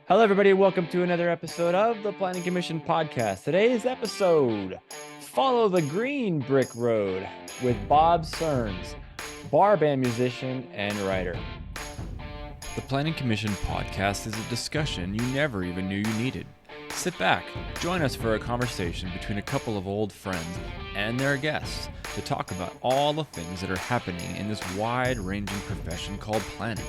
Hello, everybody. Welcome to another episode of the Planning Commission podcast. Today's episode, Follow the Green Brick Road with Bob Searns, bar band musician and writer. The Planning Commission podcast is a discussion you never even knew you needed. Sit back, join us for a conversation between a couple of old friends and their guests to talk about all the things that are happening in this wide-ranging profession called planning.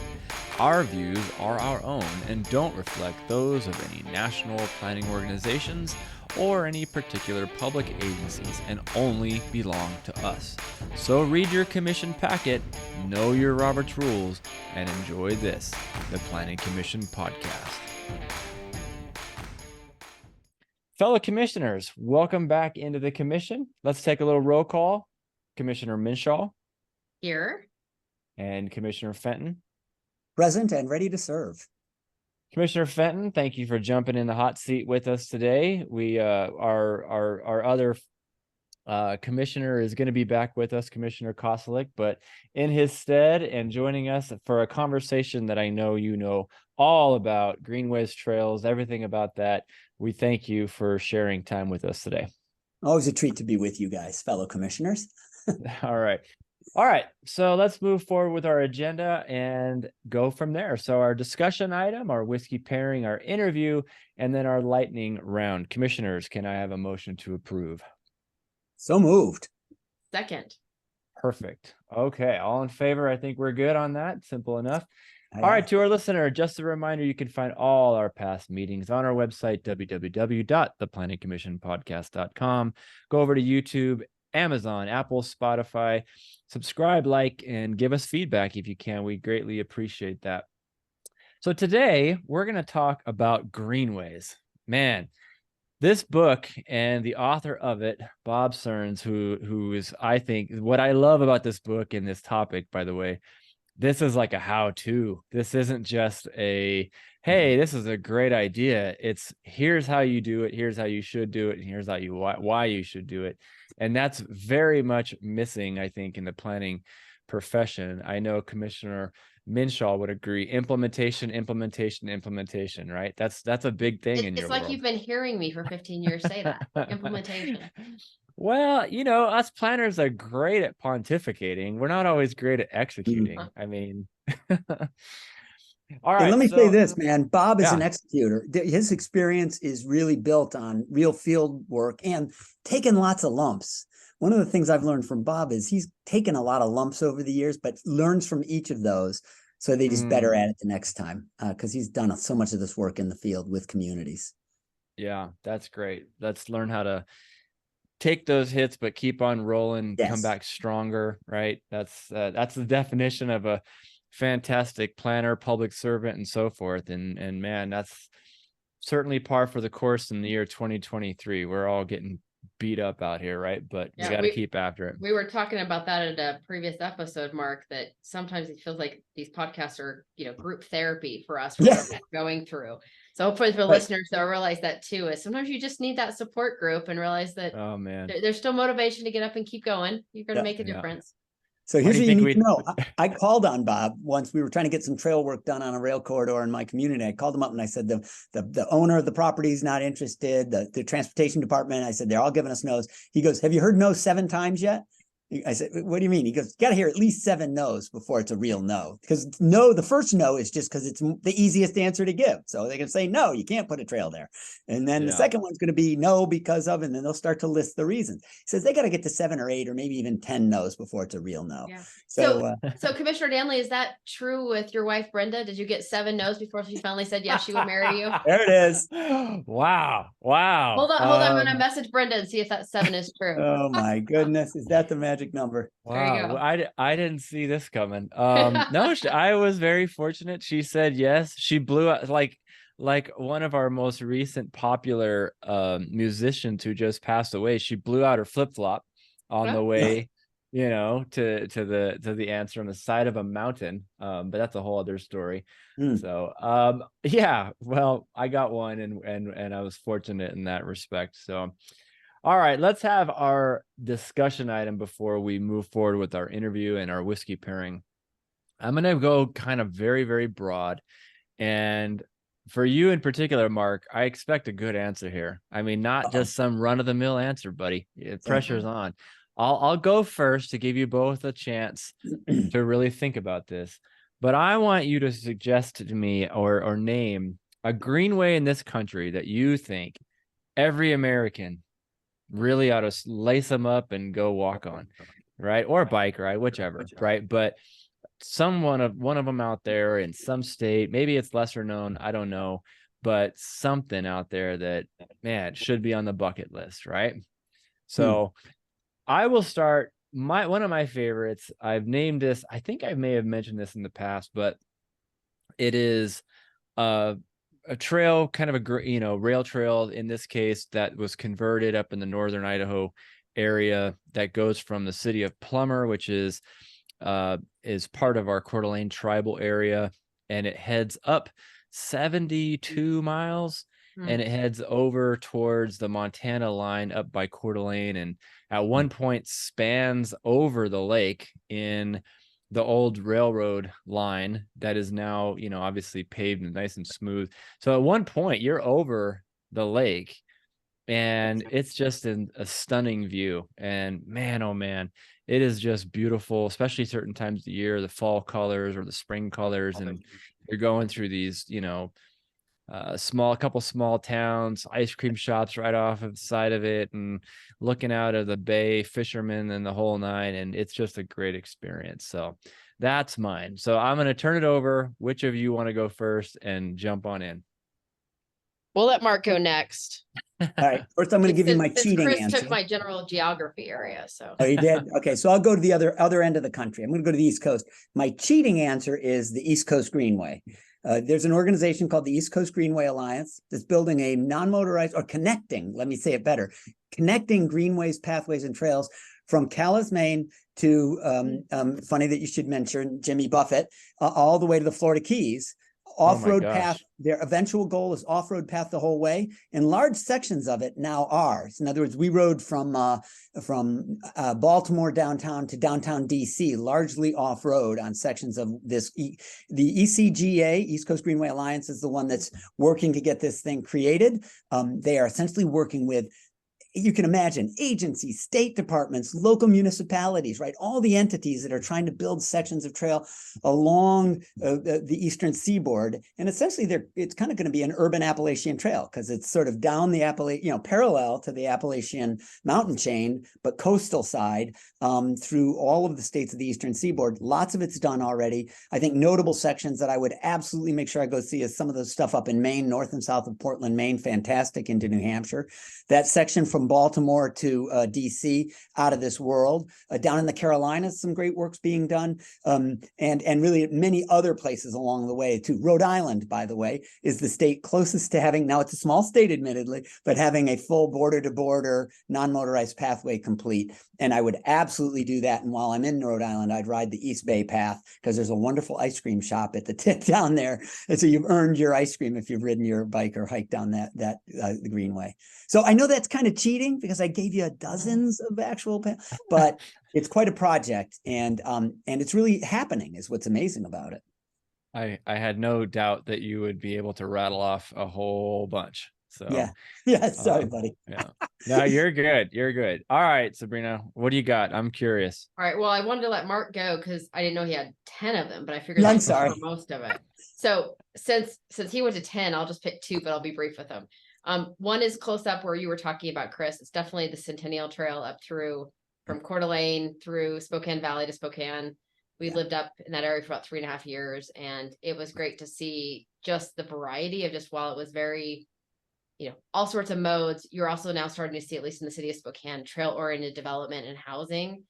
Our views are our own and don't reflect those of any national planning organizations or any particular public agencies and only belong to us. So read your commission packet, know your Robert's rules, and enjoy this, the Planning Commission podcast. Fellow commissioners, welcome back into the commission. Let's take a little roll call. Commissioner Minshaw. Here. And Commissioner Fenton. Present and ready to serve. Commissioner Fenton, thank you for jumping in the hot seat with us today. We our other commissioner is going to be back with us, Commissioner Koselik, but in his stead and joining us for a conversation that I know you know all about, Greenways trails, everything about that. We thank you for sharing time with us today. Always a treat to be with you guys, fellow commissioners. All right. So let's move forward with our agenda and go from there. So our discussion item, our whiskey pairing, our interview, and then our lightning round. Commissioners, can I have a motion to approve? So moved. Second. Perfect. Okay. All in favor? I think we're good on that. Simple enough. All right. To our listener, just a reminder, you can find all our past meetings on our website, www.theplanningcommissionpodcast.com. Go over to YouTube, Amazon, Apple, Spotify, subscribe, like, and give us feedback if you can. We greatly appreciate that. So today we're going to talk about Greenways. Man, this book and the author of it, Bob Searns, who is, I think, what I love about this book and this topic, by the way, this is like a how-to. This isn't just a, hey, this is a great idea. It's here's how you do it, here's how you should do it, and here's how you why you should do it. And that's very much missing, I think, in the planning profession. I know Commissioner Minshaw would agree. Implementation, right? That's a big thing in your It's like world. you've been hearing me for 15 years say that. Implementation. Well, us planners are great at pontificating. We're not always great at executing. I mean, all right. And let me say this, man. Bob is an executor. His experience is really built on real field work and taking lots of lumps. One of the things I've learned from Bob is he's taken a lot of lumps over the years, but learns from each of those. So they're just better at it the next time because he's done so much of this work in the field with communities. Yeah, that's great. Let's learn how to take those hits, but keep on rolling, come back stronger, right? That's the definition of a fantastic planner, public servant, and so forth. And man, that's certainly par for the course in the year 2023. We're all getting beat up out here, right? But we got to keep after it. We were talking about that at a previous episode, Mark, that sometimes it feels like these podcasts are, group therapy for us, what we're going through. So hopefully for listeners, they'll realize that too, is sometimes you just need that support group and realize that there's still motivation to get up and keep going. You're going to make a difference. So here's what you need to know. I called on Bob once. We were trying to get some trail work done on a rail corridor in my community. I called him up and I said, the owner of the property is not interested. The transportation department, I said, they're all giving us no's. He goes, have you heard no 7 times yet? I said, what do you mean? He goes, you got to hear at least 7 no's before it's a real no. Because no, the first no is just because it's the easiest answer to give. So they can say, no, you can't put a trail there. And then the second one's going to be no because of, and then they'll start to list the reasons. He says they got to get to 7 or 8 or maybe even 10 no's before it's a real no. Yeah. So Commissioner Danley, is that true with your wife, Brenda? Did you get 7 no's before she finally said yes, she would marry you? There it is. Wow. Hold on. I'm going to message Brenda and see if that 7 is true. Oh my goodness. Is that the magic number? Wow. I didn't see this coming. No, I was very fortunate. She said yes. She blew out like one of our most recent popular musicians who just passed away. She blew out her flip-flop on the way, to the answer on the side of a mountain. But that's a whole other story. So well, I got one and I was fortunate in that respect. So all right, let's have our discussion item before we move forward with our interview and our whiskey pairing. I'm going to go kind of very, very broad. And for you in particular, Mark, I expect a good answer here. I mean, not just some run-of-the-mill answer, buddy. Pressure's on. I'll go first to give you both a chance to really think about this. But I want you to suggest to me or name a greenway in this country that you think every American really ought to lace them up and go walk on, right? Or bike ride, whichever, right? But one of them out there in some state, maybe it's lesser known, I don't know, but something out there that, man, should be on the bucket list, right? So I will start. One of my favorites, I've named this, I think I may have mentioned this in the past, but it is a trail, kind of a rail trail in this case, that was converted up in the northern Idaho area, that goes from the city of Plummer, which is part of our Coeur d'Alene tribal area, and it heads up 72 miles and it heads over towards the Montana line up by Coeur d'Alene, and at one point spans over the lake in the old railroad line that is now, obviously paved and nice and smooth. So at one point you're over the lake, and it's just a stunning view. And man, oh man, it is just beautiful, especially certain times of the year, the fall colors or the spring colors. And you're going through these, couple small towns, ice cream shops right off of the side of it, and looking out of the bay, fishermen and the whole nine. And it's just a great experience. So that's mine. So I'm going to turn it over. Which of you want to go first and jump on in? We'll let Mark go next. All right. First, I'm going to give you my cheating Chris answer. took my general geography area. So. Oh, you did? Okay. So I'll go to the other end of the country. I'm going to go to the East Coast. My cheating answer is the East Coast Greenway. There's an organization called the East Coast Greenway Alliance that's building a non-motorized, or connecting, let me say it better, connecting greenways, pathways, and trails from Calais, Maine to, funny that you should mention Jimmy Buffett, all the way to the Florida Keys. Off-road path. Their eventual goal is off-road path the whole way, and large sections of it now are. In other words, we rode from Baltimore downtown to downtown DC, largely off-road on sections of this. The ECGA, East Coast Greenway Alliance, is the one that's working to get this thing created. They are essentially working with, you can imagine, agencies, state departments, local municipalities, right? All the entities that are trying to build sections of trail along the eastern seaboard. And essentially, it's kind of going to be an urban Appalachian trail, because it's sort of down the parallel to the Appalachian mountain chain, but coastal side, through all of the states of the eastern seaboard. Lots of it's done already. I think notable sections that I would absolutely make sure I go see is some of the stuff up in Maine, north and south of Portland, Maine, fantastic, into New Hampshire. That section from Baltimore to DC, out of this world. Down in the Carolinas, some great work's being done, and really many other places along the way too. Rhode Island, by the way, is the state closest to having, now it's a small state admittedly, but having a full border-to-border non-motorized pathway complete. And I would absolutely do that. And while I'm in Rhode Island, I'd ride the East Bay Path, because there's a wonderful ice cream shop at the tip down there. And so you've earned your ice cream if you've ridden your bike or hiked down the Greenway. So I know that's kind of cheating, because I gave you dozens of actual, but it's quite a project, and it's really happening, is what's amazing about it. I had no doubt that you would be able to rattle off a whole bunch. So yeah. Sorry, buddy. Yeah. No, you're good. You're good. All right, Sabrina, what do you got? I'm curious. All right. Well, I wanted to let Mark go because I didn't know he had 10 of them, but I figured I'm sorry. most of it. So since he went to 10, I'll just pick 2, but I'll be brief with them. One is close up where you were talking about, Chris. It's definitely the Centennial Trail up through from Coeur d'Alene through Spokane Valley to Spokane. We lived up in that area for about 3.5 years, and it was great to see just the variety of just, while it was very, all sorts of modes, you're also now starting to see, at least in the city of Spokane, trail-oriented development and housing,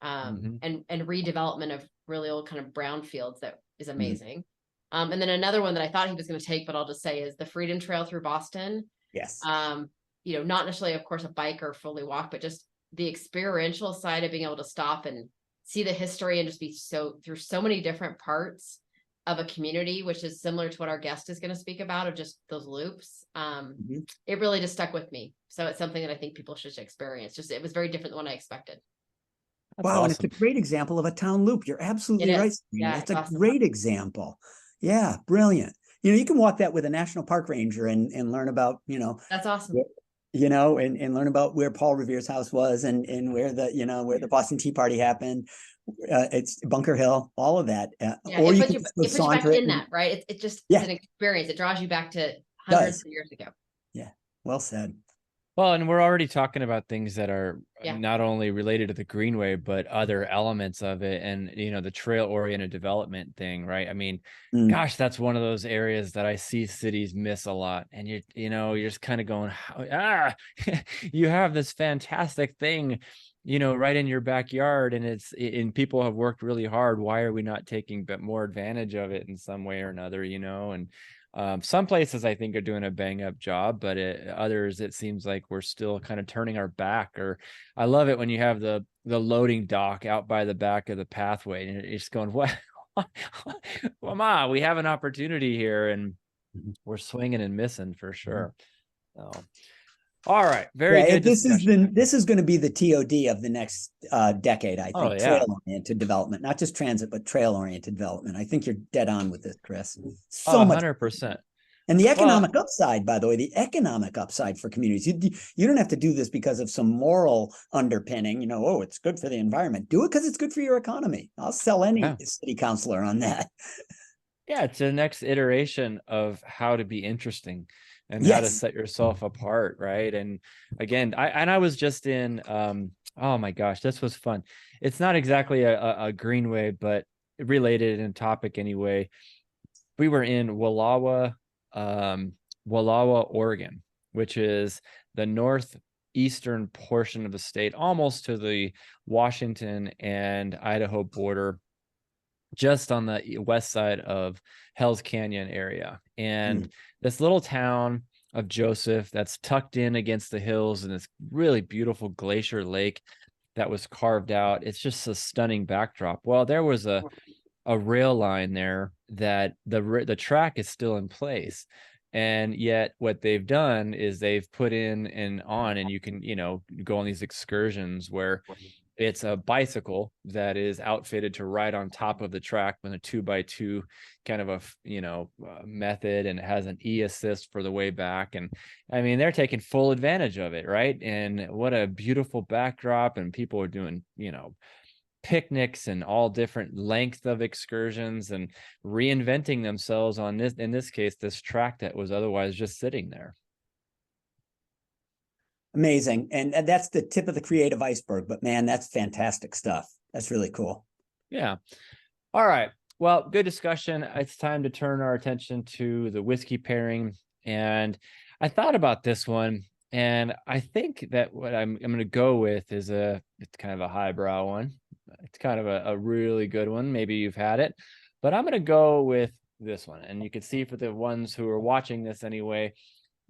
and redevelopment of really old kind of brownfields that is amazing. And then another one that I thought he was going to take, but I'll just say, is the Freedom Trail through Boston. Yes. Not necessarily, of course, a bike or fully walk, but just the experiential side of being able to stop and see the history and just be through so many different parts of a community, which is similar to what our guest is going to speak about, of just those loops. It really just stuck with me. So it's something that I think people should experience. It was very different than what I expected. That's wow. Awesome. And it's a great example of a town loop. You're absolutely right. Yeah, That's a great example. Yeah. Brilliant. you can walk that with a national park ranger and learn about, That's awesome. and learn about where Paul Revere's house was and where where the Boston Tea Party happened. It's Bunker Hill, all of that. Yeah, Or it you puts can you, just go it puts you back saunter it. in that, right? It just Yeah. is an experience. It draws you back to hundreds of years ago. Yeah, well said. Well, and we're already talking about things that are Yeah. not only related to the Greenway, but other elements of it, and the trail-oriented development thing, right? I mean, gosh, that's one of those areas that I see cities miss a lot, and you're just kind of going, you have this fantastic thing, right in your backyard, and people have worked really hard. Why are we not taking more advantage of it in some way or another? And some places I think are doing a bang up job, but others, it seems like we're still kind of turning our back. Or I love it when you have the loading dock out by the back of the pathway, and it's going, what? Come on, we have an opportunity here, and we're swinging and missing for sure. So, all right, very good. This is going to be the TOD of the next decade, I think. Oh, yeah. Trail-oriented development, not just transit, but trail-oriented development. I think you're dead on with this, Chris. So much 100%. And the economic upside, by the way, the economic upside for communities. You don't have to do this because of some moral underpinning, it's good for the environment. Do it because it's good for your economy. I'll sell any city councilor on that. Yeah, it's the next iteration of how to be interesting and how to set yourself apart, right? And again, I was just in, oh my gosh, this was fun. It's not exactly a Greenway, but related in topic anyway. We were in Wallowa, Oregon, which is the northeastern portion of the state, almost to the Washington and Idaho border, just on the west side of Hell's Canyon area. And this little town of Joseph that's tucked in against the hills, and this really beautiful glacier lake that was carved out. It's just a stunning backdrop. Well, there was a rail line there that the track is still in place. And yet what they've done is they've put in and you can, go on these excursions where it's a bicycle that is outfitted to ride on top of the track with a 2x2 kind of a method, and it has an e-assist for the way back. And I mean, they're taking full advantage of it, right? And what a beautiful backdrop, and people are doing, picnics and all different lengths of excursions and reinventing themselves on this, in this case, this track that was otherwise just sitting there. Amazing. And that's the tip of the creative iceberg, but man, that's fantastic stuff. That's really cool. Yeah. All right. Well, good discussion. It's time to turn our attention to the whiskey pairing. And I thought about this one, and I think that what I'm going to go with is it's kind of a highbrow one. It's kind of a really good one. Maybe you've had it, but I'm going to go with this one. And you can see for the ones who are watching this anyway,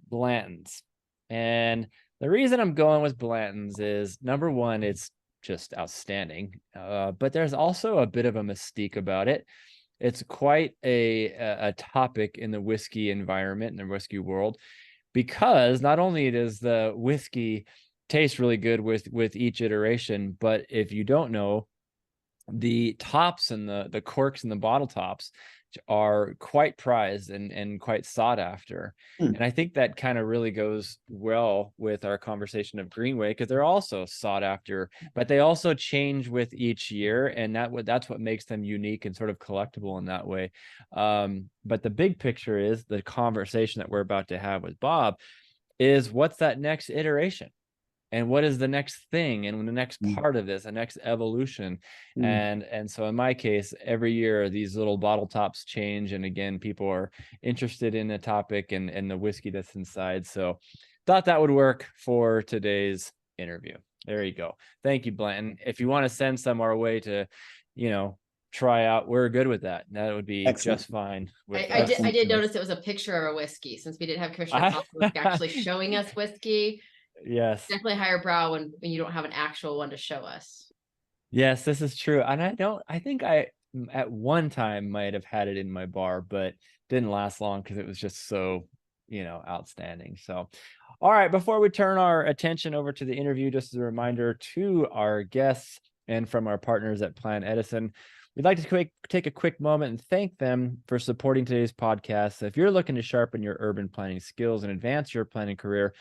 Blanton's. And the reason I'm going with Blanton's is, number one, it's just outstanding. But there's also a bit of a mystique about it. It's quite a topic in the whiskey environment, in the whiskey world, because not only does the whiskey taste really good with each iteration, but if you don't know, the tops and the corks and the bottle tops are quite prized and quite sought after. And I think that kind of really goes well with our conversation of Greenway, because they're also sought after, but they also change with each year, and that's what makes them unique and sort of collectible in that way. But the big picture is the conversation that we're about to have with Bob is, what's that next iteration? And what is the next thing, and the next part of this, the next evolution? And so in my case, every year these little bottle tops change, and again, people are interested in the topic and the whiskey that's inside. So thought that would work for today's interview. There you go. Thank you, Blanton. If you want to send some our way to, try out, we're good with that. That would be just fine. I did notice it was a picture of a whiskey, since we didn't have Commissioner Koslowski actually showing us whiskey. Yes, definitely higher brow when you don't have an actual one to show us. Yes, this is true. And I think I at one time might have had it in my bar, but didn't last long because it was just so, outstanding. So, all right, before we turn our attention over to the interview, just as a reminder to our guests and from our partners at Plan Edison, We'd like to take a quick moment and thank them for supporting today's podcast. If you're looking to sharpen your urban planning skills and advance your planning career,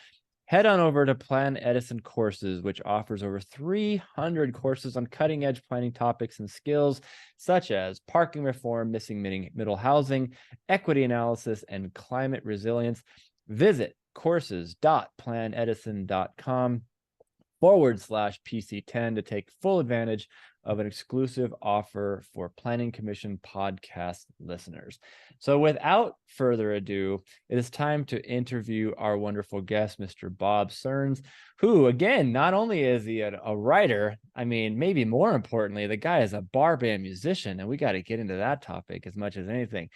head on over to Plan Edison Courses, which offers over 300 courses on cutting-edge planning topics and skills such as parking reform, missing middle housing, equity analysis, and climate resilience. Visit courses.planedison.com/PC10 to take full advantage of an exclusive offer for Planning Commission podcast listeners. So without further ado, it is time to interview our wonderful guest, Mr. Bob Searns, who, again, not only is he a writer, I mean, maybe more importantly, the guy is a bar band musician, and we got to get into that topic as much as anything.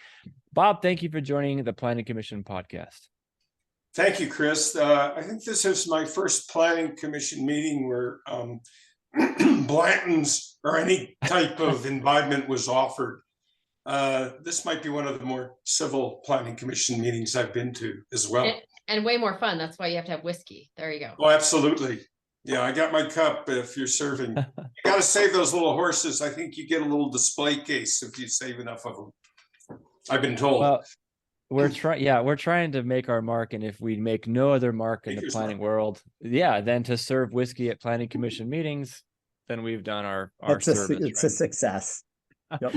Bob, thank you for joining the Planning Commission podcast. Thank you, Chris. I think this is my first Planning Commission meeting where Blanton's or any type of imbibement was offered. This might be one of the more civil Planning Commission meetings I've been to as well. And way more fun. That's why you have to have whiskey. There you go. Oh, absolutely. Yeah, I got my cup if you're serving. You got to save those little horses. I think you get a little display case if you save enough of them. I've been told. Well, we're trying to make our mark, and if we make no other mark in the planning world, then to serve whiskey at Planning Commission meetings, then we've done our service. It's a success. Yep.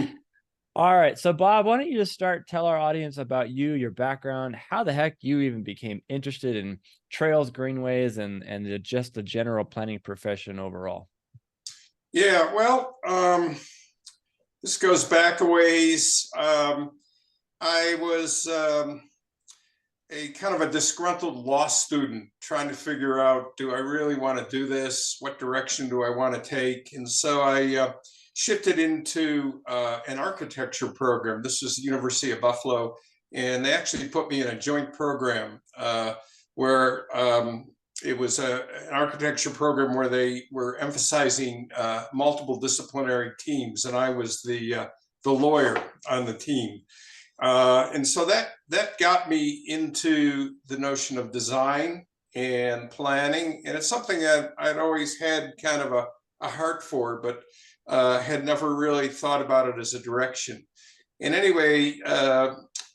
All right, so Bob, why don't you just tell our audience about you, your background, how the heck you even became interested in trails, greenways, and just the general planning profession overall. Yeah, well, this goes back a ways. I was a kind of a disgruntled law student trying to figure out, do I really want to do this? What direction do I want to take? And so I shifted into an architecture program. This is the University of Buffalo, and they actually put me in a joint program where it was an architecture program where they were emphasizing multiple disciplinary teams, and I was the lawyer on the team. And so that got me into the notion of design and planning. And it's something that I'd always had kind of a heart for, but had never really thought about it as a direction. And anyway,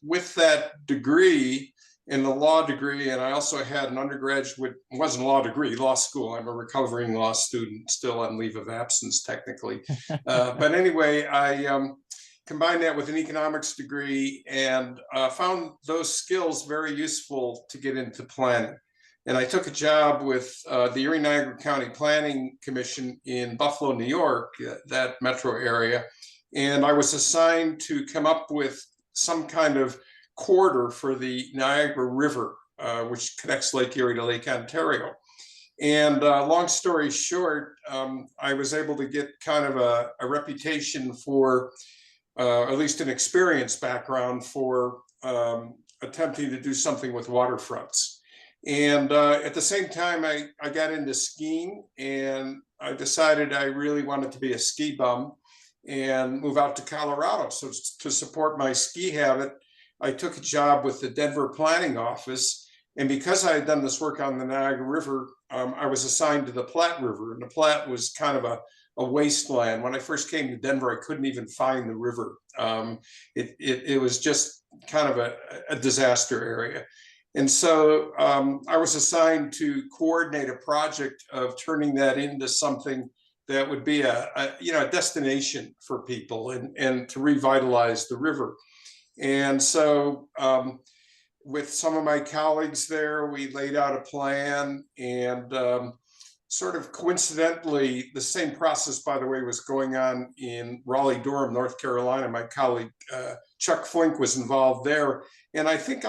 with that degree, in the law degree, and I also had an undergraduate, it wasn't a law degree, law school. I'm a recovering law student, still on leave of absence, technically. But anyway, I combined that with an economics degree and found those skills very useful to get into planning. And I took a job with the Erie-Niagara County Planning Commission in Buffalo, New York, that metro area. And I was assigned to come up with some kind of corridor for the Niagara River, which connects Lake Erie to Lake Ontario. And long story short, I was able to get kind of a reputation for at least an experience background for attempting to do something with waterfronts. And at the same time, I got into skiing, and I decided I really wanted to be a ski bum and move out to Colorado. So to support my ski habit, I took a job with the Denver planning office. And because I had done this work on the Niagara River, I was assigned to the Platte River, and the Platte was kind of a wasteland. When I first came to Denver, I couldn't even find the river. It was just kind of a disaster area. And so I was assigned to coordinate a project of turning that into something that would be a destination for people and to revitalize the river. And so with some of my colleagues there, we laid out a plan, and sort of coincidentally, the same process, by the way, was going on in Raleigh-Durham, North Carolina. My colleague, Chuck Flink, was involved there. And I think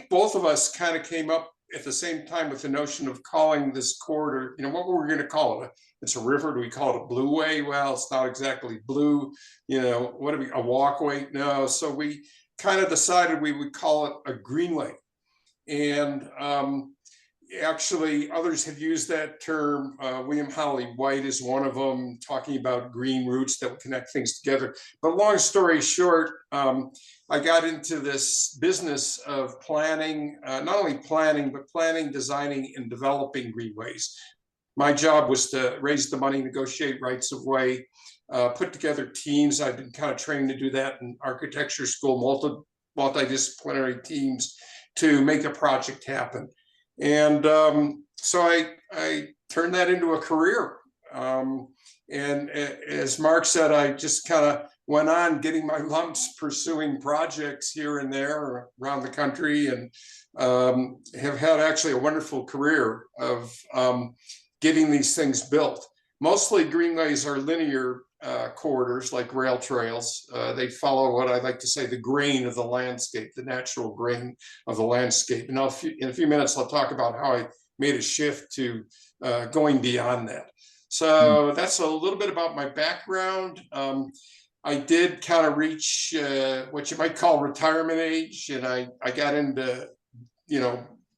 both of us kind of came up at the same time with the notion of calling this corridor, what were we going to call it? It's a river. Do we call it a blue way? Well, it's not exactly blue. What do we, a walkway? No. So we kind of decided we would call it a greenway. And actually, others have used that term. William Howley White is one of them, talking about green routes that would connect things together. But long story short, I got into this business of planning, not only planning, but planning, designing, and developing greenways. my job was to raise the money, negotiate rights of way, put together teams. I've been kind of trained to do that in architecture school, multidisciplinary teams to make a project happen. And so I turned that into a career. And as Mark said, I just kind of went on getting my lumps pursuing projects here and there around the country, and have had actually a wonderful career of getting these things built. Mostly greenways are linear corridors like rail trails. They follow what I like to say, the grain of the landscape, the natural grain of the landscape. And in a few minutes, I'll talk about how I made a shift to going beyond that. So that's a little bit about my background. I did kind of reach what you might call retirement age, and I got into,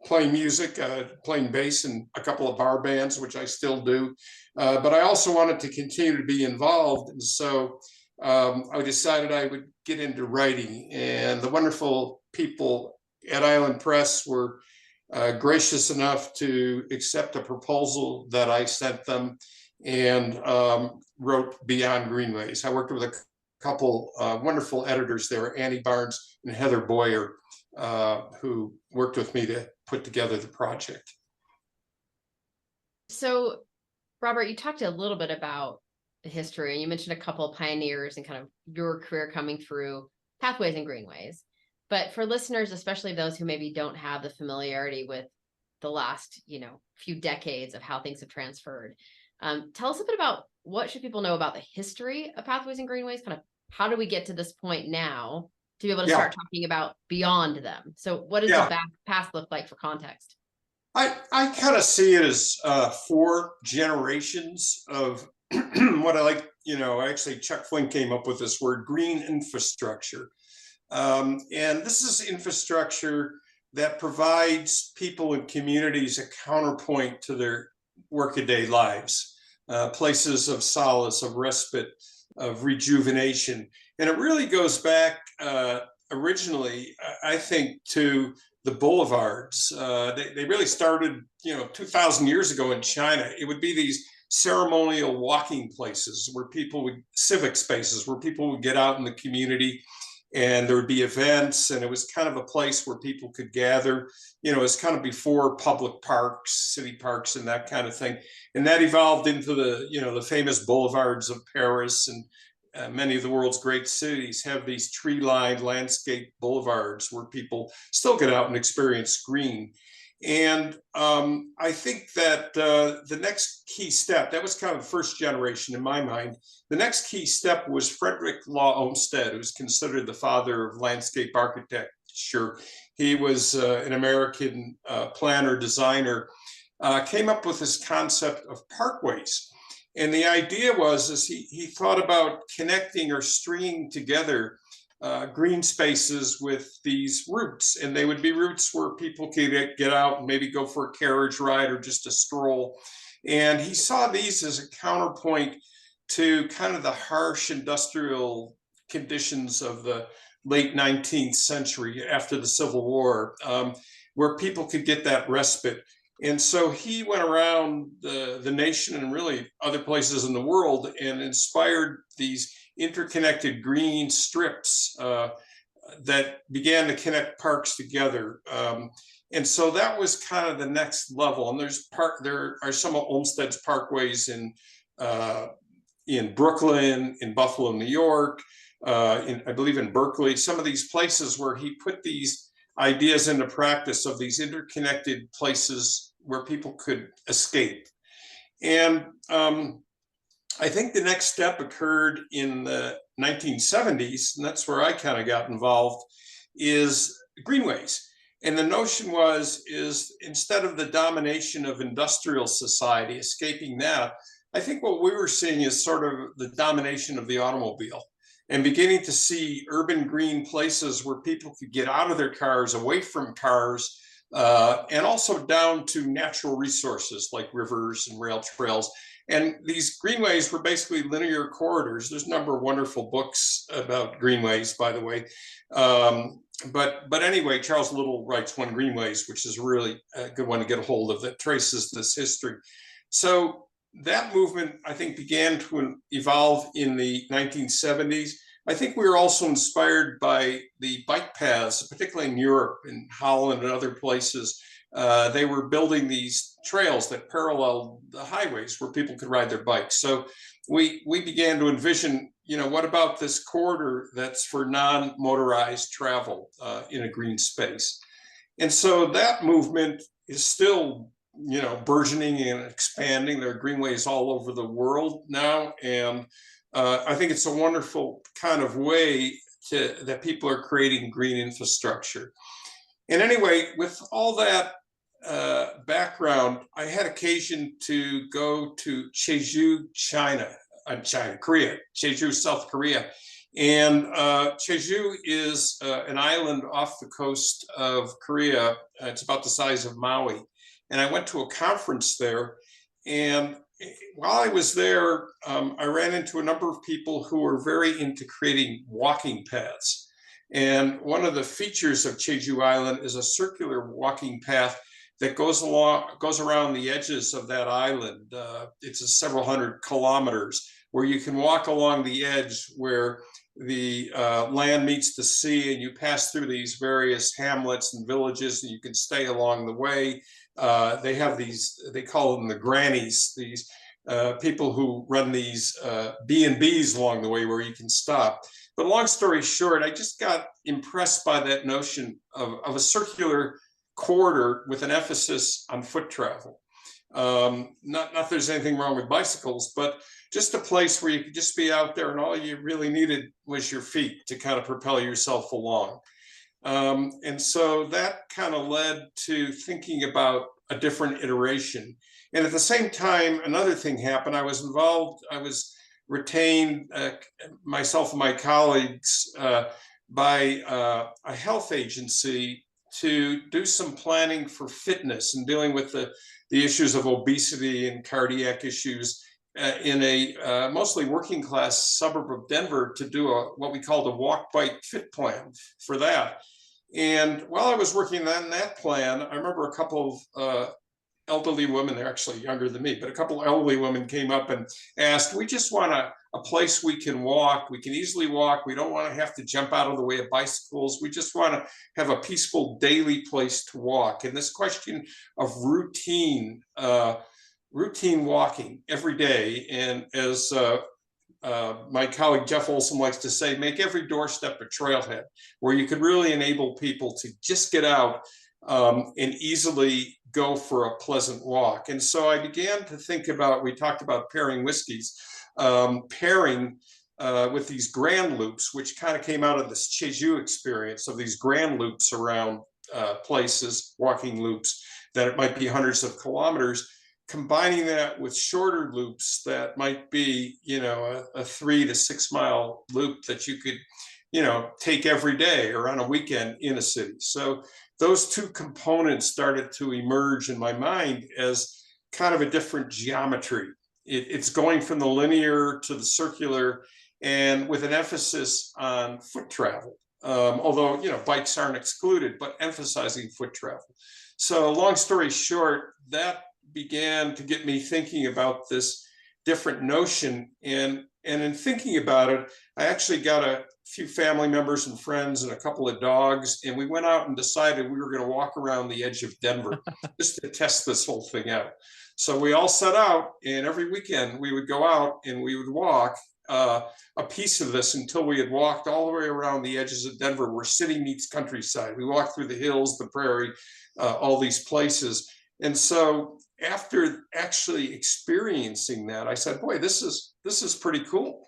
playing music, playing bass in a couple of bar bands, which I still do. But I also wanted to continue to be involved. And so I decided I would get into writing. And the wonderful people at Island Press were gracious enough to accept a proposal that I sent them, and wrote Beyond Greenways. I worked with a couple wonderful editors there, Annie Barnes and Heather Boyer, who worked with me to put together the project. So, Robert, you talked a little bit about the history, and you mentioned a couple of pioneers and kind of your career coming through Pathways and Greenways. But for listeners, especially those who maybe don't have the familiarity with the last, few decades of how things have transferred, tell us a bit about what should people know about the history of Pathways and Greenways. Kind of how do we get to this point now to be able to start talking about beyond them? So what does the past look like for context? I kind of see it as 4 generations of what I like, actually Chuck Flynn came up with this word, green infrastructure. And this is infrastructure that provides people and communities a counterpoint to their workaday lives, places of solace, of respite, of rejuvenation. And it really goes back originally, I think, to the boulevards. They really started, 2,000 years ago in China. It would be these ceremonial walking places where people would, civic spaces where people would get out in the community, and there would be events, and it was kind of a place where people could gather. It's kind of before public parks, city parks, and that kind of thing. And that evolved into the, the famous boulevards of Paris, and many of the world's great cities have these tree-lined landscape boulevards where people still get out and experience green. And I think that the next key step, that was kind of the first generation in my mind. The next key step was Frederick Law Olmsted, who's considered the father of landscape architecture. He was an American planner, designer, came up with this concept of parkways. And the idea was he thought about connecting or stringing together green spaces with these routes. And they would be routes where people could get out and maybe go for a carriage ride or just a stroll. And he saw these as a counterpoint to kind of the harsh industrial conditions of the late 19th century after the Civil War, where people could get that respite. And so he went around the nation and really other places in the world and inspired these interconnected green strips that began to connect parks together. And so that was kind of the next level. And there are some of Olmsted's parkways in Brooklyn, in Buffalo, New York, I believe in Berkeley, some of these places where he put these ideas into practice of these interconnected places where people could escape. And I think the next step occurred in the 1970s, and that's where I kind of got involved, is greenways. And the notion is instead of the domination of industrial society, escaping that, I think what we were seeing is sort of the domination of the automobile and beginning to see urban green places where people could get out of their cars, away from cars, and also down to natural resources like rivers and rail trails. And these greenways were basically linear corridors. There's a number of wonderful books about greenways, by the way. But anyway, Charles Little writes One Greenways, which is really a good one to get a hold of, that traces this history. So that movement, I think, began to evolve in the 1970s. I think we were also inspired by the bike paths, particularly in Europe, in Holland and other places. They were building these trails that paralleled the highways where people could ride their bikes. So we began to envision, what about this corridor that's for non-motorized travel in a green space? And so that movement is still, burgeoning and expanding. There are greenways all over the world now, and I think it's a wonderful kind of way that people are creating green infrastructure. And anyway, with all that background, I had occasion to go to Jeju, Korea, Jeju, South Korea. And Jeju is an island off the coast of Korea. It's about the size of Maui. And I went to a conference there. And while I was there, I ran into a number of people who were very into creating walking paths. And one of the features of Jeju Island is a circular walking path that goes around the edges of that island. It's several hundred kilometers where you can walk along the edge where the land meets the sea, and you pass through these various hamlets and villages, and you can stay along the way. They have these, they call them the grannies, these people who run these B&Bs along the way where you can stop. But long story short, I just got impressed by that notion of a circular corridor with an emphasis on foot travel. Not that there's anything wrong with bicycles, but just a place where you could just be out there and all you really needed was your feet to kind of propel yourself along. And so that kind of led to thinking about a different iteration. And at the same time, another thing happened. I was retained, myself and my colleagues, by a health agency to do some planning for fitness and dealing with the issues of obesity and cardiac issues in a mostly working class suburb of Denver, to do what we called a walk, bike, fit plan for that. And while I was working on that plan, I remember a couple of elderly women, they're actually younger than me, but a couple of elderly women came up and asked, we just want a place we can walk. We can easily walk. We don't want to have to jump out of the way of bicycles. We just want to have a peaceful daily place to walk. And this question of routine walking every day. And as my colleague Jeff Olson likes to say, make every doorstep a trailhead, where you could really enable people to just get out and easily go for a pleasant walk. And so I began to think about, we talked about pairing whiskeys, pairing with these grand loops, which kind of came out of this Jeju experience of these grand loops around places, walking loops, that it might be hundreds of kilometers, combining that with shorter loops that might be, a 3 to 6 mile loop that you could, take every day or on a weekend in a city. So those two components started to emerge in my mind as kind of a different geometry. It's going from the linear to the circular, and with an emphasis on foot travel. Although, bikes aren't excluded, but emphasizing foot travel. So long story short, that began to get me thinking about this different notion. And in thinking about it, I actually got a few family members and friends and a couple of dogs, and we went out and decided we were going to walk around the edge of Denver just to test this whole thing out. So we all set out, and every weekend we would go out and we would walk a piece of this until we had walked all the way around the edges of Denver, where city meets countryside. We walked through the hills, the prairie, all these places. And so after actually experiencing that, I said, boy, this is pretty cool.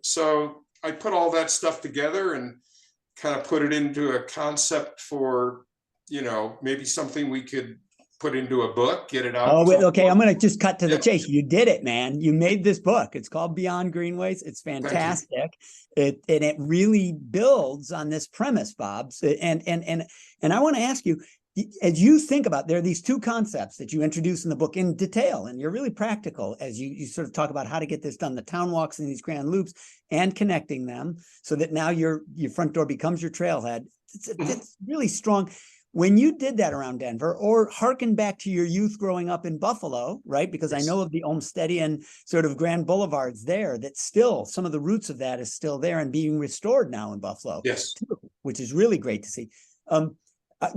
So I put all that stuff together and kind of put it into a concept for, maybe something we could put into a book, get it out. Oh, wait, okay. I'm going to just cut to the chase. You did it, man. You made this book. It's called Beyond Greenways. It's fantastic. It really builds on this premise, Bob. And I want to ask you, as you think about, there are these two concepts that you introduce in the book in detail, and you're really practical as you sort of talk about how to get this done, the town walks and these grand loops, and connecting them so that now your front door becomes your trailhead. It's really strong. when you did that around Denver, or harken back to your youth growing up in Buffalo, right? Because I know of the Olmstedian sort of grand boulevards there, that still some of the roots of that is still there and being restored now in Buffalo, Yes. too, which is really great to see.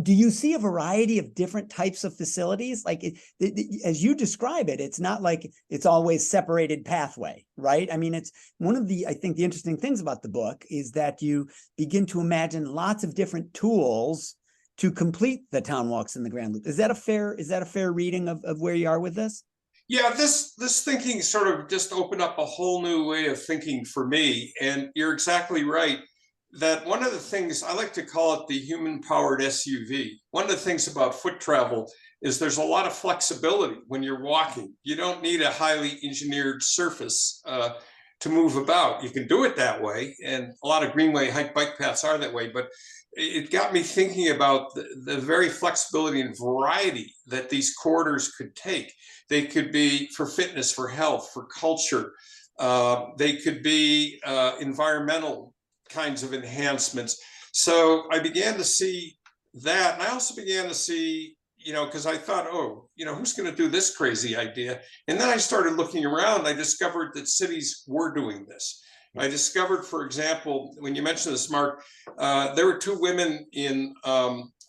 Do you see a variety of different types of facilities? Like as you describe it, it's not like it's always separated pathway, right? I mean, it's one of the, I think the interesting things about the book is that you begin to imagine lots of different tools to complete the town walks in the Grand Loop. Is that a fair reading of where you are with this? Yeah, this thinking sort of just opened up a whole new way of thinking for me. And you're exactly right that one of the things I like to call it the human powered SUV. One of the things about foot travel is there's a lot of flexibility when you're walking. You don't need a highly engineered surface to move about. You can do it that way, and a lot of greenway hike bike paths are that way, but it got me thinking about the very flexibility and variety that these corridors could take. They could be for fitness, for health, for culture. They could be environmental kinds of enhancements. So I began to see that. And I also began to see, because I thought, who's going to do this crazy idea? And then I started looking around. I discovered that cities were doing this. I discovered, for example, when you mentioned this, Mark, there were two women in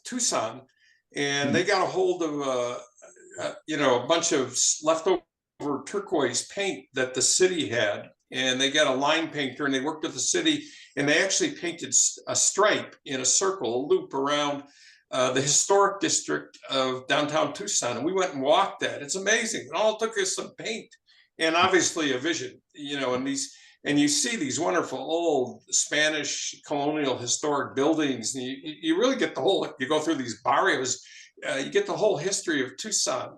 Tucson, and they got a hold of a bunch of leftover turquoise paint that the city had, and they got a line painter, and they worked with the city, and they actually painted a stripe in a circle, a loop around the historic district of downtown Tucson. And we went and walked that. It's amazing. And all it took is some paint and obviously a vision, and you see these wonderful old Spanish colonial historic buildings. And you really get you go through these barrios, you get the whole history of Tucson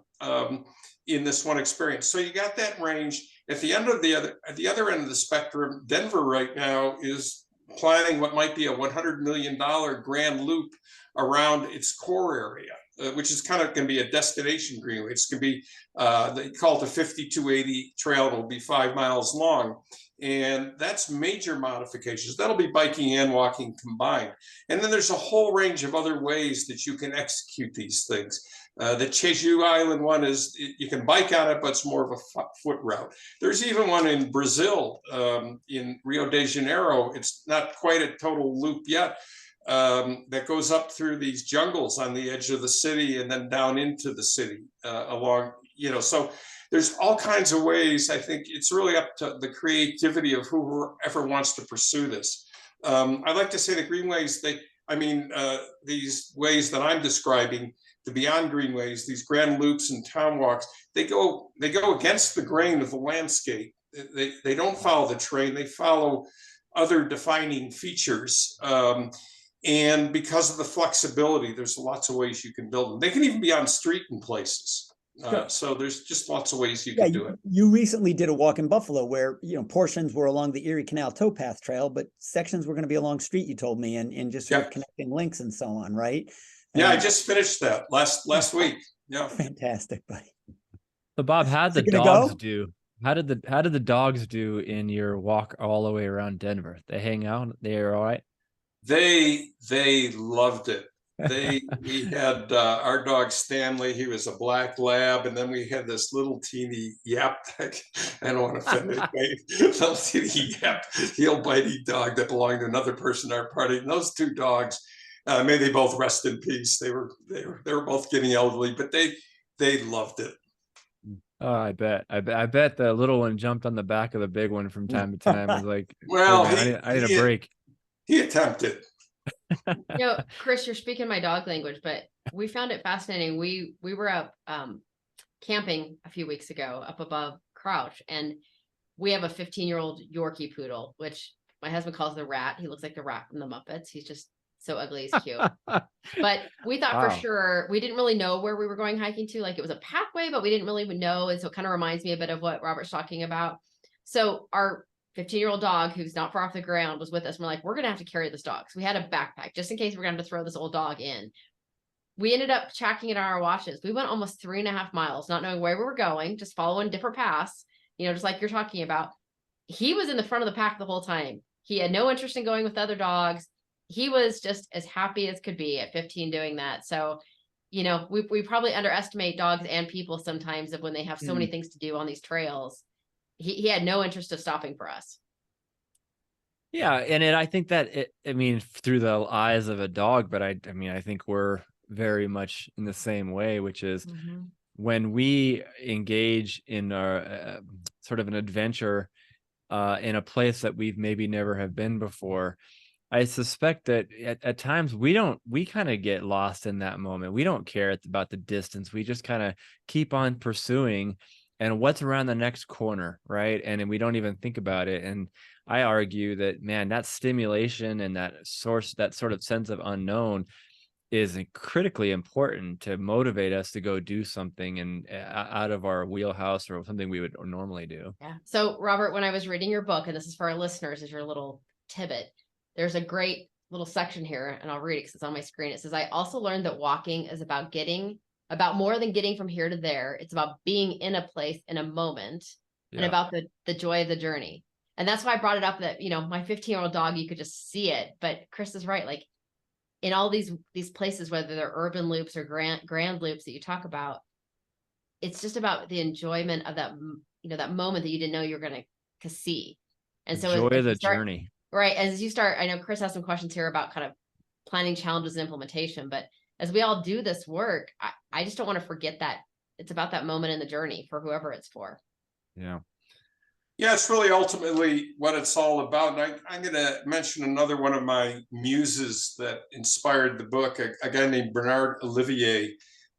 in this one experience. So you got that range. At the other end of the spectrum, Denver right now is planning what might be a $100 million grand loop around its core area, which is kind of going to be a destination greenway. It's going to be, they call it the 5280 trail. It'll be 5 miles long. And that's major modifications. That'll be biking and walking combined. And then there's a whole range of other ways that you can execute these things. The Jeju Island one is, you can bike on it, but it's more of a foot route. There's even one in Brazil, in Rio de Janeiro. It's not quite a total loop yet, that goes up through these jungles on the edge of the city and then down into the city along, so there's all kinds of ways. I think it's really up to the creativity of whoever wants to pursue this. I like to say the greenways, these ways that I'm describing, the beyond greenways, these grand loops and town walks, they go against the grain of the landscape. They don't follow the train, they follow other defining features. And because of the flexibility, there's lots of ways you can build them. They can even be on street in places. So there's just lots of ways you can do it. You recently did a walk in Buffalo where, portions were along the Erie Canal towpath trail, but sections were going to be along street, you told me, and just sort of connecting links and so on, right? Yeah, I just finished that last week. Yeah. Fantastic, buddy. So Bob, how did the dogs do? How did the dogs do in your walk all the way around Denver? They hang out? They're all right? They loved it. We had our dog Stanley. He was a black lab, and then we had this little teeny yap. I don't want to offend anybody. Little teeny yap, heel bitey dog that belonged to another person in our party. And those two dogs, may they both rest in peace. They were both getting elderly, but they loved it. Oh, I bet the little one jumped on the back of the big one from time to time. Was like, well, hey, I need a break. He attempted. Chris, you're speaking my dog language, but we found it fascinating. We were up camping a few weeks ago up above Crouch, and we have a 15-year-old Yorkie poodle, which my husband calls the rat. He looks like the rat from the Muppets. He's just so ugly, he's cute. But we thought for sure, we didn't really know where we were going hiking to. Like, it was a pathway, but we didn't really know. And so it kind of reminds me a bit of what Robert's talking about. So our 15-year-old dog, who's not far off the ground, was with us. We're like, we're going to have to carry this dog. So we had a backpack just in case we're going to throw this old dog in. We ended up tracking it on our watches. We went almost 3.5 miles, not knowing where we were going, just following different paths, just like you're talking about. He was in the front of the pack the whole time. He had no interest in going with other dogs. he was just as happy as could be at 15 doing that. So, we probably underestimate dogs and people sometimes of when they have so many things to do on these trails. He had no interest of stopping for us. Yeah, and I think that I mean, through the eyes of a dog, but I mean, I think we're very much in the same way, which is when we engage in our sort of an adventure in a place that we've maybe never have been before. I suspect that at times we kind of get lost in that moment. We don't care about the distance. We just kind of keep on pursuing and what's around the next corner, right? And we don't even think about it. And I argue that, man, that stimulation and that sort of sense of unknown is critically important to motivate us to go do something and out of our wheelhouse or something we would normally do. Yeah. So, Robert, when I was reading your book, and this is for our listeners, is your little tidbit, there's a great little section here, and I'll read it because it's on my screen. It says, I also learned that walking is about more than getting from here to there. It's about being in a place in a moment and about the joy of the journey. And that's why I brought it up that, my 15-year-old dog, you could just see it. But Chris is right. Like in all these places, whether they're urban loops or grand loops that you talk about, it's just about the enjoyment of that, that moment that you didn't know you were going to see. And so enjoy the journey. Right. As you start, I know Chris has some questions here about kind of planning challenges and implementation, but as we all do this work, I just don't want to forget that it's about that moment in the journey for whoever it's for. Yeah. Yeah, it's really ultimately what it's all about. And I'm going to mention another one of my muses that inspired the book, a guy named Bernard Olivier.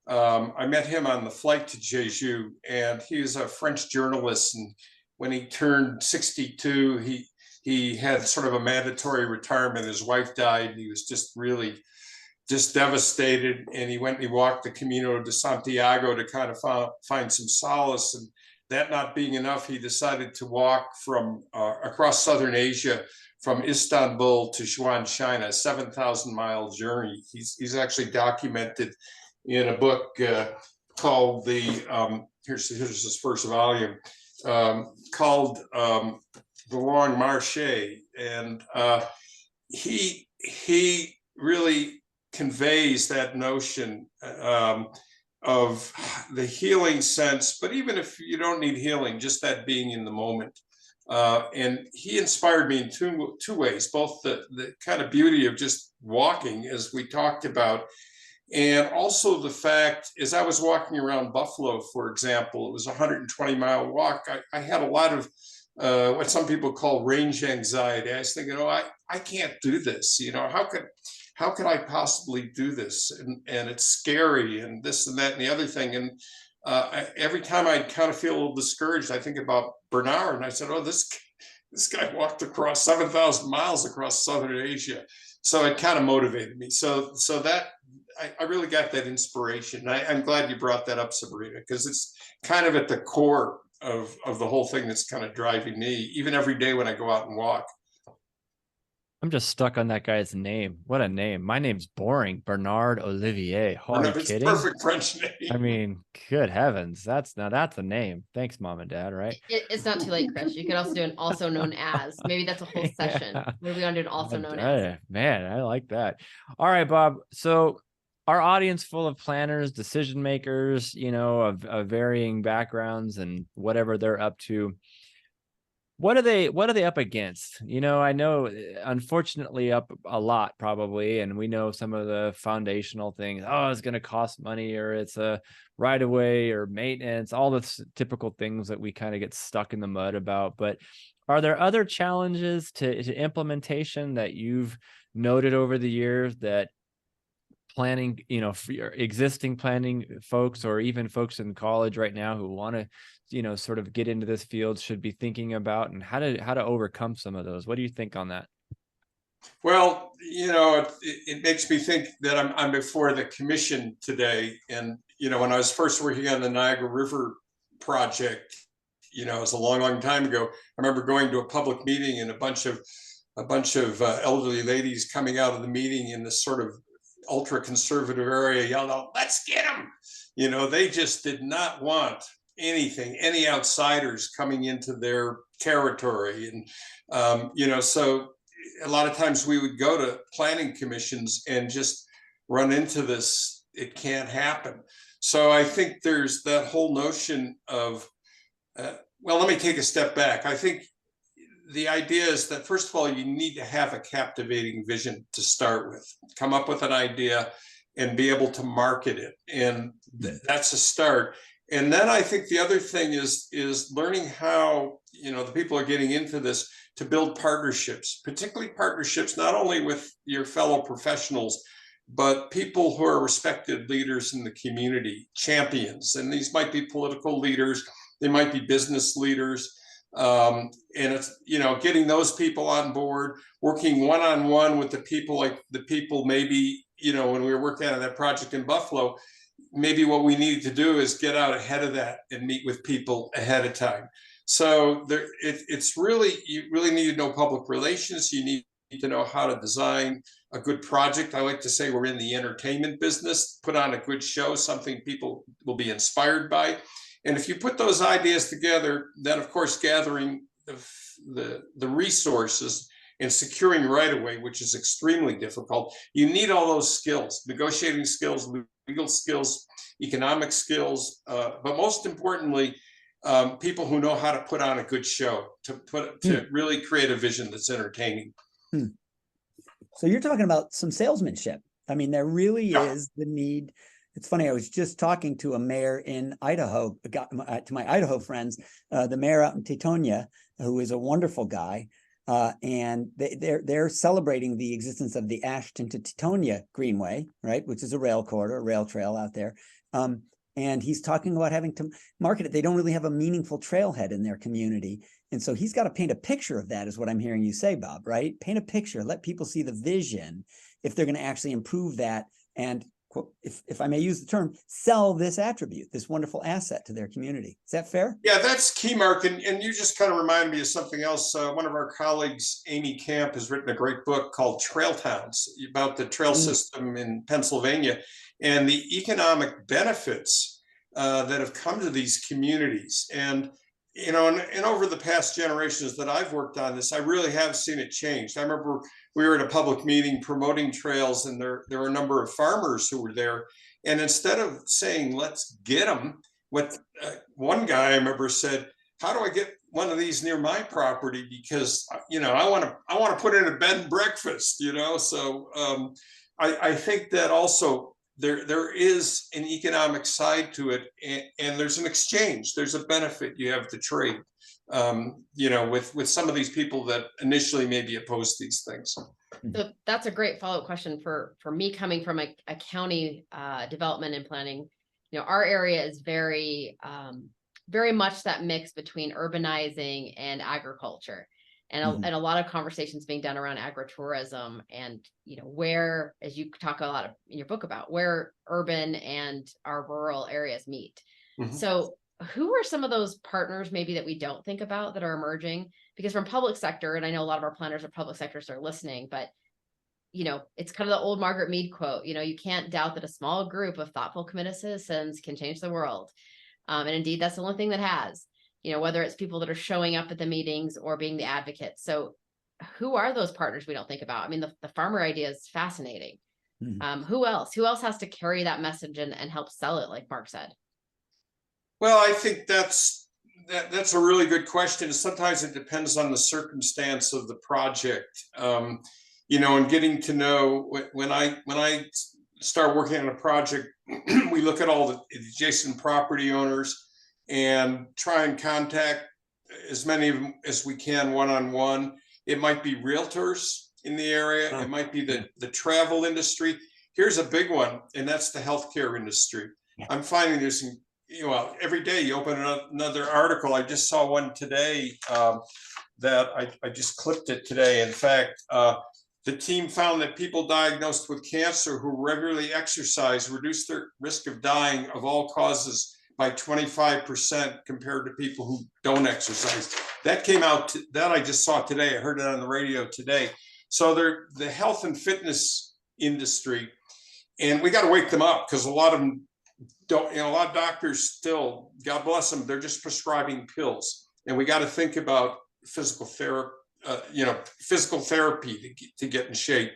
I met him on the flight to Jeju, and he was a French journalist. And when he turned 62, he had sort of a mandatory retirement. His wife died. And he was just devastated. And he went and he walked the Camino de Santiago to kind of find some solace. And that not being enough, he decided to walk from across Southern Asia, from Istanbul to Zhuan, China, a 7,000-mile journey. He's actually documented in a book called here's his first volume, called The Long Marché. And he really conveys that notion of the healing sense, but even if you don't need healing, just that being in the moment. And he inspired me in two ways, both the kind of beauty of just walking, as we talked about, and also the fact, as I was walking around Buffalo, for example, it was a 120-mile walk. I had a lot of what some people call range anxiety. I was thinking, I can't do this. How could I possibly do this? And it's scary and this and that and the other thing. And every time I kind of feel a little discouraged, I think about Bernard, and I said, this guy walked across 7,000 miles across Southern Asia. So it kind of motivated me. So that I really got that inspiration. I'm glad you brought that up, Sabrina, because it's kind of at the core of the whole thing that's kind of driving me, even every day when I go out and walk. I'm just stuck on that guy's name. What a name. My name's boring. Bernard Olivier. Oh, are you kidding? Perfect French name. I mean, good heavens. That's a name. Thanks, Mom and Dad, right? It's not too late, Chris. You could also do an also known as. Maybe that's a whole session. Yeah. What are we going to do an also known as? Man, I like that. All right, Bob. So our audience full of planners, decision makers, of varying backgrounds and whatever they're up to. What are they up against? I know, unfortunately, up a lot probably, and we know some of the foundational things. It's going to cost money, or it's a right of way, or maintenance, all the typical things that we kind of get stuck in the mud about. But are there other challenges to implementation that you've noted over the years that planning, for your existing planning folks, or even folks in college right now who want to, sort of get into this field, should be thinking about, and how to overcome some of those? What do you think on that? Well, it makes me think that I'm before the commission today. And, when I was first working on the Niagara River project, it was a long, long time ago. I remember going to a public meeting and a bunch of elderly ladies coming out of the meeting in this sort of ultra conservative area yelled out, "Let's get them." They just did not want any outsiders coming into their territory. And, so a lot of times we would go to planning commissions and just run into this, it can't happen. So I think there's that whole notion of, well, let me take a step back. I think the idea is that, first of all, you need to have a captivating vision to start with. Come up with an idea and be able to market it. And that's a start. And then I think the other thing is learning how, the people are getting into this, to build partnerships, particularly partnerships not only with your fellow professionals, but people who are respected leaders in the community, champions. And these might be political leaders, they might be business leaders. And it's, getting those people on board, working one-on-one with the people, like the people maybe, when we were working on that project in Buffalo, maybe what we needed to do is get out ahead of that and meet with people ahead of time. So it's really, you really need to know public relations. You need to know how to design a good project. I like to say we're in the entertainment business, put on a good show, something people will be inspired by. And if you put those ideas together, then of course, gathering the resources and securing right of way, which is extremely difficult. You need all those skills, negotiating skills, legal skills, economic skills, but most importantly, people who know how to put on a good show, to really create a vision that's entertaining. So you're talking about some salesmanship. I mean, there really is the need. It's funny, I was just talking to a mayor in Idaho, to my Idaho friends, the mayor out in Teutonia, who is a wonderful guy. And they're celebrating the existence of the Ashton to Teutonia Greenway, right, which is a rail corridor, a rail trail out there. And he's talking about having to market it. They don't really have a meaningful trailhead in their community. And so he's got to paint a picture of that, is what I'm hearing you say, Bob, right? Paint a picture, let people see the vision if they're going to actually improve that. And if I may use the term, sell this attribute, this wonderful asset to their community. Is that fair? Yeah, that's key, Mark. And you just kind of reminded me of something else. One of our colleagues, Amy Camp, has written a great book called Trail Towns, about the trail system in Pennsylvania and the economic benefits that have come to these communities. And and over the past generations that I've worked on this, I really have seen it change. I remember we were at a public meeting promoting trails, and there were a number of farmers who were there. And instead of saying, let's get them, what one guy I remember said, how do I get one of these near my property? Because, I want to put in a bed and breakfast, So I think that also there is an economic side to it, and there's an exchange. There's a benefit you have to trade, with some of these people that initially maybe opposed these things. So that's a great follow-up question for me, coming from a county development and planning. Our area is very much that mix between urbanizing and agriculture. And a lot of conversations being done around agritourism, and where, as you talk a lot in your book about, where urban and our rural areas meet. So who are some of those partners maybe that we don't think about that are emerging? Because from public sector, and I know a lot of our planners are public sectors are listening, but it's kind of the old Margaret Mead quote, you can't doubt that a small group of thoughtful, committed citizens can change the world. And indeed, that's the only thing that has. Whether it's people that are showing up at the meetings or being the advocates. So who are those partners we don't think about? I mean, the farmer idea is fascinating. Who else has to carry that message and help sell it, like Mark said? Well, I think that's a really good question. Sometimes it depends on the circumstance of the project, and getting to know. When I start working on a project, we look at all the adjacent property owners and try and contact as many of them as we can one-on-one. It might be realtors in the area. It might be the travel industry. Here's a big one, and that's the healthcare industry. I'm finding there's some, every day you open another article. I just saw one today that I just clipped it today. In fact, the team found that people diagnosed with cancer who regularly exercise reduce their risk of dying of all causes by 25% compared to people who don't exercise. That came out, that I just saw today. I heard it on the radio today. So the health and fitness industry, and we got to wake them up, because a lot of them don't, a lot of doctors still, God bless them, they're just prescribing pills. And we got to think about physical physical therapy to get in shape.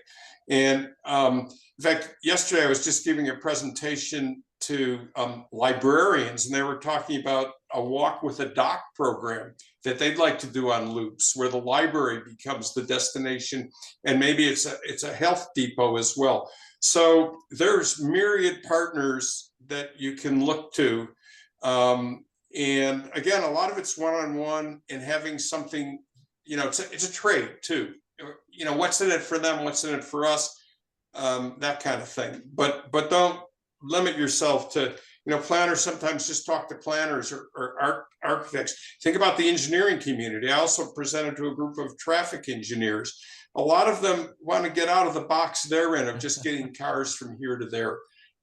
And in fact, yesterday I was just giving a presentation to librarians, and they were talking about a walk with a doc program that they'd like to do on loops, where the library becomes the destination, and maybe it's a health depot as well. So there's myriad partners that you can look to. And again, a lot of it's one-on-one, and having something, it's a trade too. What's in it for them, what's in it for us, that kind of thing. But don't limit yourself to, planners sometimes just talk to planners or architects. Think about the engineering community. I also presented to a group of traffic engineers. A lot of them want to get out of the box they're in of just getting cars from here to there.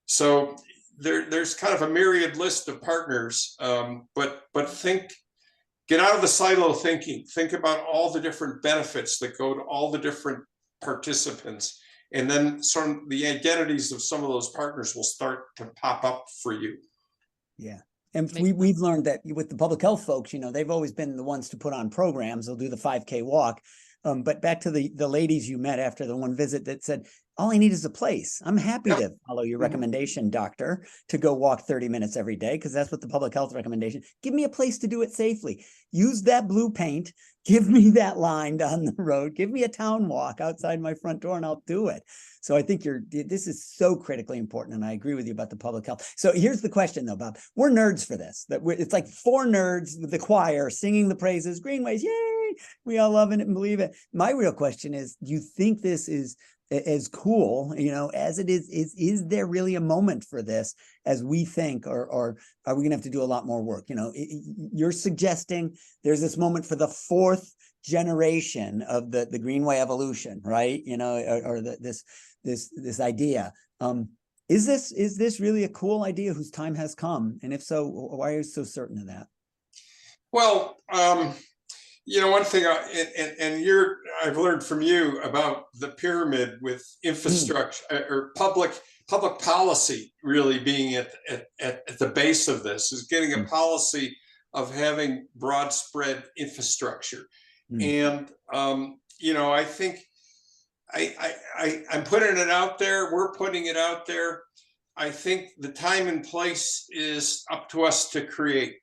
So there's kind of a myriad list of partners, but get out of the silo thinking. Think about all the different benefits that go to all the different participants. And then sort of the identities of some of those partners will start to pop up for you. Yeah. And we've learned that with the public health folks, they've always been the ones to put on programs. They'll do the 5K walk. But back to the ladies you met after the one visit that said, all I need is a place. I'm happy to follow your recommendation, doctor, to go walk 30 minutes every day, because that's what the public health recommendation. Give me a place to do it safely. Use that blue paint. Give me that line down the road. Give me a town walk outside my front door, and I'll do it. So I think this is so critically important, and I agree with you about the public health. So here's the question, though, Bob. We're nerds for this. It's like 4 nerds with the choir singing the praises, Greenways, yay! We all love it and believe it. My real question is, do you think this is as cool, as it is there really a moment for this as we think, or are we gonna have to do a lot more work? You're suggesting there's this moment for the 4th generation of the Greenway evolution, right? Or this idea. Is this really a cool idea whose time has come? And if so, why are you so certain of that? Well, one thing, I've learned from you about the pyramid with infrastructure or public policy really being at the base of this, is getting a policy of having broad spread infrastructure. And, I think I'm putting it out there. We're putting it out there. I think the time and place is up to us to create.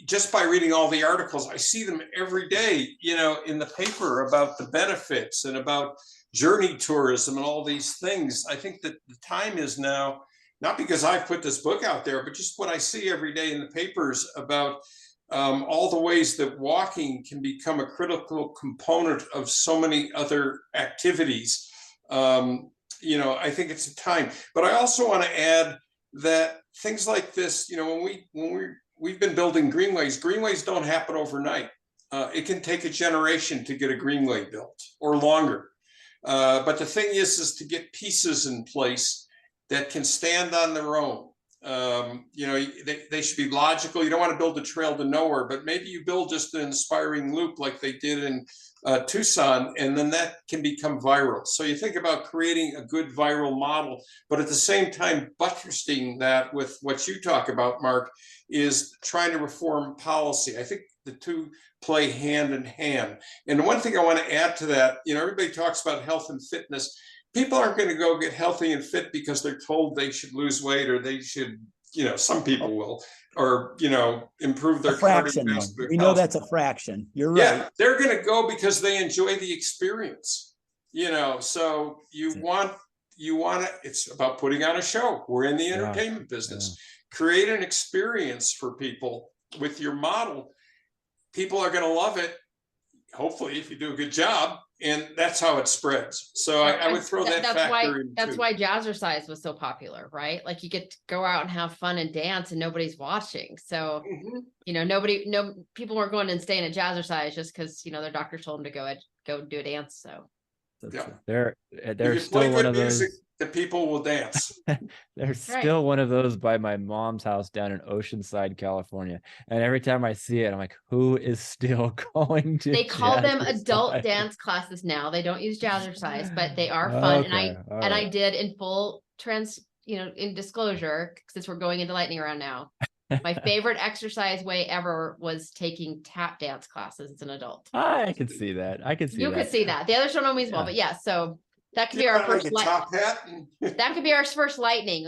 Just by reading all the articles, I see them every day, in the paper about the benefits and about journey tourism and all these things. I think that the time is now, not because I've put this book out there, but just what I see every day in the papers about all the ways that walking can become a critical component of so many other activities. I think it's a time. But I also want to add that things like this, when we've been building greenways. Greenways don't happen overnight. It can take a generation to get a greenway built, or longer. But the thing is to get pieces in place that can stand on their own. They should be logical. You don't want to build a trail to nowhere, but maybe you build just an inspiring loop like they did in Tucson, and then that can become viral. So you think about creating a good viral model, but at the same time buttressing that with what you talk about, Mark, is trying to reform policy. I think the two play hand in hand. And the one thing I want to add to that, everybody talks about health and fitness. People aren't going to go get healthy and fit because they're told they should lose weight, or they should, some people will, or, improve their cardiovascular. We know that's a fraction. You're right. Yeah, they're going to go because they enjoy the experience, so you want to, it's about putting on a show. We're in the entertainment business. Create an experience for people with your model. People are going to love it, hopefully, if you do a good job. And that's how it spreads. So I would throw that factor in. That's why jazzercise was so popular, right? Like, you get to go out and have fun and dance, and nobody's watching. So, people weren't going and staying at jazzercise just because, their doctor told them to go do a dance. So they're still one of those. The people will dance. There's still one of those by my mom's house down in Oceanside, California. And every time I see it, I'm like, who is still going to? They call them adult dance classes now. They don't use jazzercise, but they are fun. Okay. And I did, in full in disclosure, since we're going into lightning round now, My favorite exercise way ever was taking tap dance classes as an adult. I can see that. I can see You that. could see that. The others don't know me as well, but yeah. So that could be our first top hat. That could be our first lightning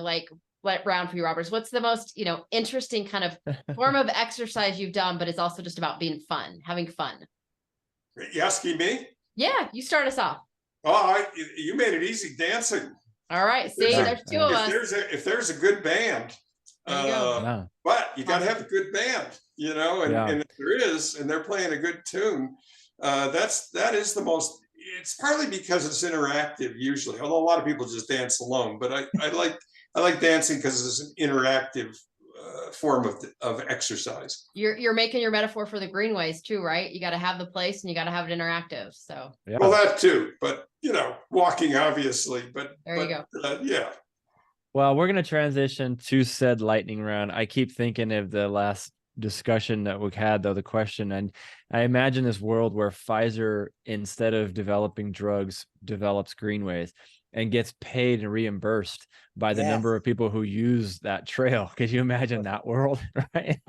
round for you, Roberts. What's the most interesting kind of form of exercise you've done, but it's also just about being fun, having fun? You asking me? Yeah, you start us off. Oh, you made it easy dancing. All right. See, there's two of us. If there's a good band, but you got to have a good band, and if there is, and they're playing a good tune, that is the most. It's partly because it's interactive usually, although a lot of people just dance alone. But I like dancing because it's an interactive form of exercise. You're making your metaphor for the Greenways too, right? You got to have the place and you got to have it interactive. So well, that too, but walking obviously, but there you go. Yeah. Well, we're going to transition to said lightning round. I keep thinking of the last discussion that we had, though, the question, and I imagine this world where Pfizer, instead of developing drugs, develops Greenways and gets paid and reimbursed by the number of people who use that trail. Could you imagine that world, right?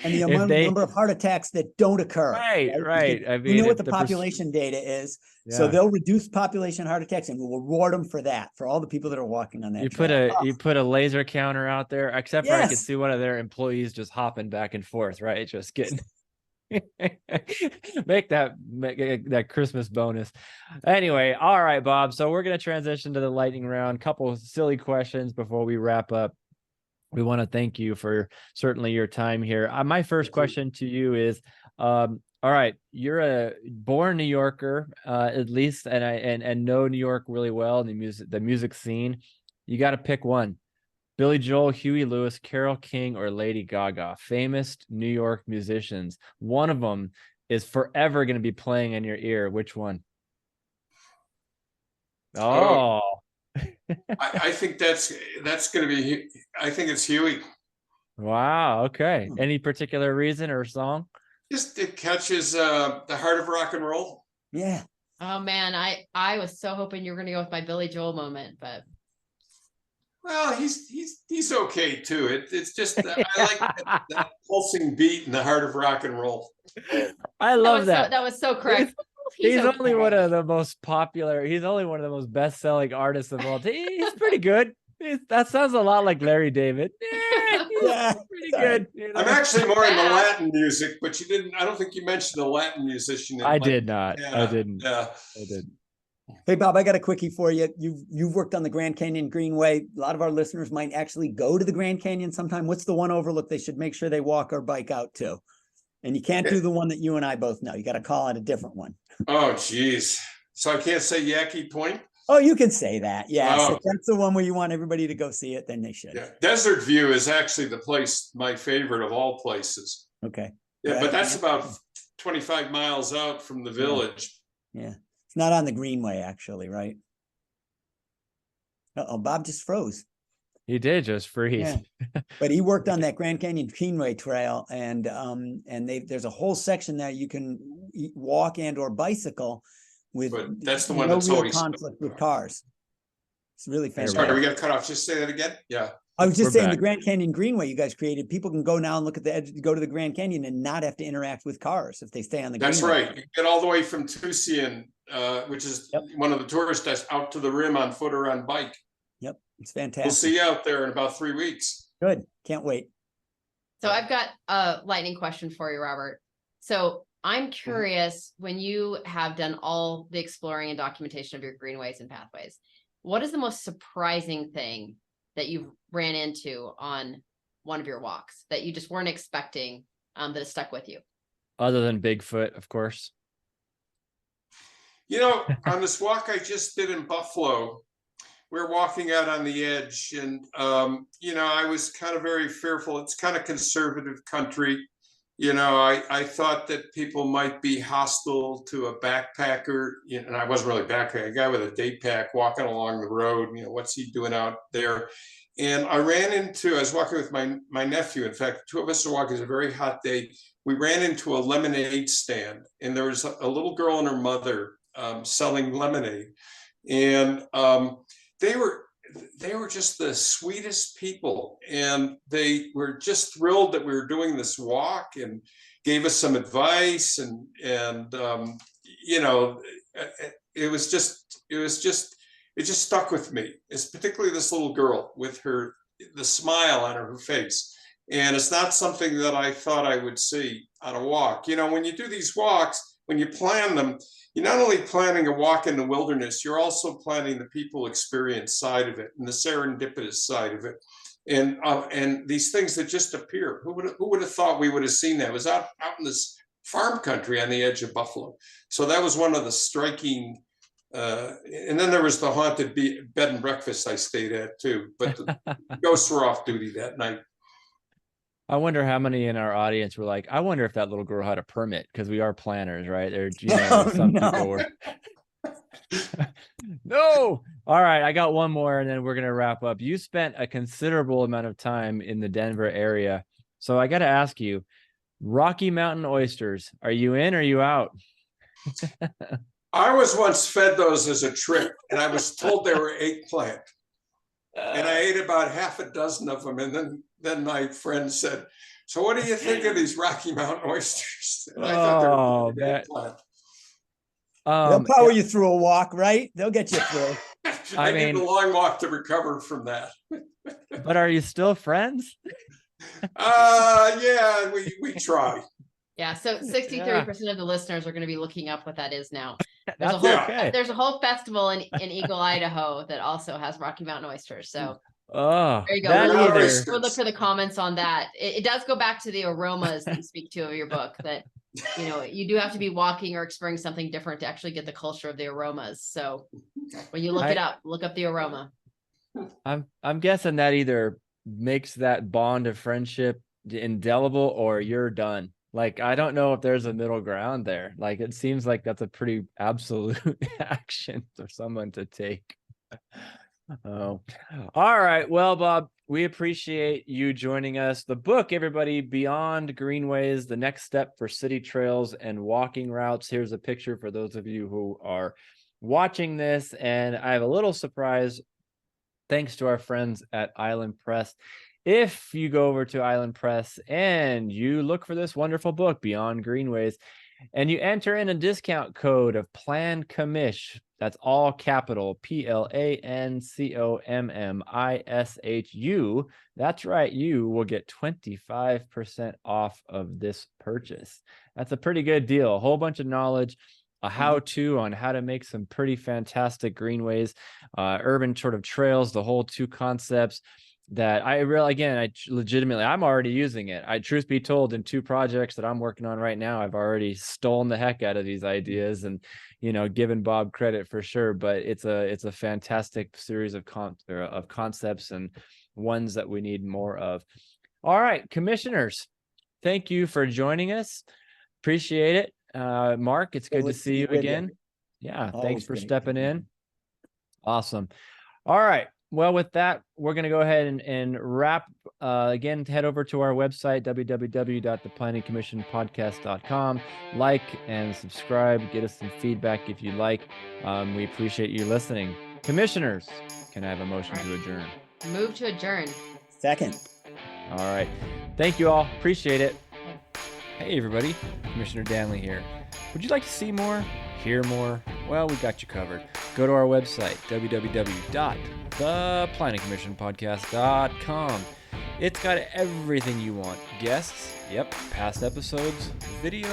And the number of heart attacks that don't occur. Right. I mean, we know what the population data is, so they'll reduce population heart attacks, and we'll reward them for that, for all the people that are walking on that. You put a laser counter out there, except for I could see one of their employees just hopping back and forth, right? Just getting. make that Christmas bonus. Anyway, all right, Bob. So we're going to transition to the lightning round. Couple of silly questions before we wrap up. We want to thank you for certainly your time here. My first question to you is, all right, you're a born New Yorker, at least, and know New York really well, and the music scene. You got to pick one. Billy Joel, Huey Lewis, Carole King, or Lady Gaga, famous New York musicians. One of them is forever going to be playing in your ear. Which one? Oh, I think that's going to be. I think it's Huey. Wow. Okay. Any particular reason or song? Just it catches the heart of rock and roll. Yeah. Oh man, I was so hoping you were going to go with my Billy Joel moment, but. Well, he's okay too. It's just I like that pulsing beat in the heart of rock and roll. I love that. That was so correct. He's only one of the most popular. He's only one of the most best-selling artists of all time. He's pretty good. That sounds a lot like Larry David. Yeah, pretty good. I'm actually more in the Latin music, but you didn't. I don't think you mentioned the Latin musician. I did not. Yeah, I didn't. Yeah, I didn't. Hey, Bob, I got a quickie for you. You've worked on the Grand Canyon Greenway. A lot of our listeners might actually go to the Grand Canyon sometime. What's the one overlook they should make sure they walk or bike out to? And you can't do the one that you and I both know. You got to call it a different one. Oh, geez. So I can't say Yaqui Point? Oh, you can say that. Yes. If that's the one where you want everybody to go see it, then they should. Yeah. Desert View is actually the place, my favorite of all places. Okay. Yeah, but that's about 25 miles out from the village. Yeah. It's not on the Greenway, actually, right? Uh-oh, Bob just froze. He did just freeze. Yeah. But he worked on that Grand Canyon Greenway trail, and there's a whole section there you can walk and or bicycle with. But that's the one that's always conflict with cars. It's really fantastic. Sorry, we got to cut off. Just say that again. Yeah. I was just saying the Grand Canyon Greenway you guys created, people can go now and look at the edge, go to the Grand Canyon and not have to interact with cars if they stay on the That's Greenway. Right. You get all the way from Tucson, which is one of the tourist desks, out to the rim on foot or on bike. Yep. It's fantastic. We'll see you out there in about 3 weeks. Good. Can't wait. So I've got a lightning question for you, Robert. So I'm curious, when you have done all the exploring and documentation of your greenways and pathways, what is the most surprising thing that you've ran into on one of your walks that you just weren't expecting that has stuck with you? Other than Bigfoot, of course. On this walk I just did in Buffalo, we're walking out on the edge, and I was kind of very fearful. It's kind of conservative country. I thought that people might be hostile to a backpacker, and I wasn't really backpacking, a guy with a day pack walking along the road. What's he doing out there? And I was walking with my nephew. In fact, two of us are walking. It's a very hot day. We ran into a lemonade stand, and there was a little girl and her mother selling lemonade. And they were just the sweetest people, and they were just thrilled that we were doing this walk and gave us some advice, and you know, it just stuck with me. It's particularly this little girl with the smile on her face. And it's not something that I thought I would see on a walk. You know, when you do these walks, when you plan them, you're not only planning a walk in the wilderness, you're also planning the people experience side of it and the serendipitous side of it. And these things that just appear. Who would have thought we would have seen that? It was out in this farm country on the edge of Buffalo. So that was one of the striking, and then there was the haunted bed and breakfast I stayed at too, but the ghosts were off duty that night. I wonder how many in our audience were like, I wonder if that little girl had a permit, because we are planners, right? There, you know, people were. No. All right, I got one more, and then we're gonna wrap up. You spent a considerable amount of time in the Denver area, so I got to ask you, Rocky Mountain oysters, are you in or are you out? I was once fed those as a trick, and I was told they were eggplant. And I ate about half a dozen of them. And then my friend said, so what do you think of these Rocky Mountain oysters? And I thought they were eggplant. They'll power you through a walk, right? They'll get you through. I need a long walk to recover from that. But are you still friends? Yeah, we try. Yeah, so 63% of the listeners are going to be looking up what that is now. There's a whole festival in Eagle, Idaho that also has Rocky Mountain oysters. So there you go. We'll look for the comments on that. It does go back to the aromas that you speak to of your book, that, you know, you do have to be walking or experiencing something different to actually get the culture of the aromas. So when you look it up, look up the aroma. I'm guessing that either makes that bond of friendship indelible or you're done. Like, I don't know if there's a middle ground there. Like, it seems like that's a pretty absolute action for someone to take. Oh, all right. Well, Bob, we appreciate you joining us. The book, everybody, Beyond Greenways, the next step for city trails and walking routes. Here's a picture for those of you who are watching this. And I have a little surprise, thanks to our friends at Island Press. If you go over to Island Press and you look for this wonderful book, Beyond Greenways, and you enter in a discount code of Plan Commish, that's all capital, PLANCOMMISHU. That's right, you will get 25% off of this purchase. That's a pretty good deal. A whole bunch of knowledge, a how-to on how to make some pretty fantastic greenways, urban sort of trails, the whole two concepts that I'm already using it. Truth be told, in two projects that I'm working on right now, I've already stolen the heck out of these ideas and, you know, given Bob credit for sure. But it's a fantastic series of concepts and ones that we need more of. All right, commissioners, thank you for joining us. Appreciate it. Mark, it's good to see you again. Yeah, thanks for stepping in. Awesome. All right. Well, with that, we're going to go ahead and wrap. Again, head over to our website, www.theplanningcommissionpodcast.com. Like and subscribe. Get us some feedback if you like. We appreciate you listening. Commissioners, can I have a motion to adjourn? Move to adjourn. Second. All right. Thank you all. Appreciate it. Hey, everybody. Commissioner Danley here. Would you like to see more? Hear more? Well, we got you covered. Go to our website, www.theplanningcommissionpodcast.com. It's got everything you want. Guests, past episodes, video,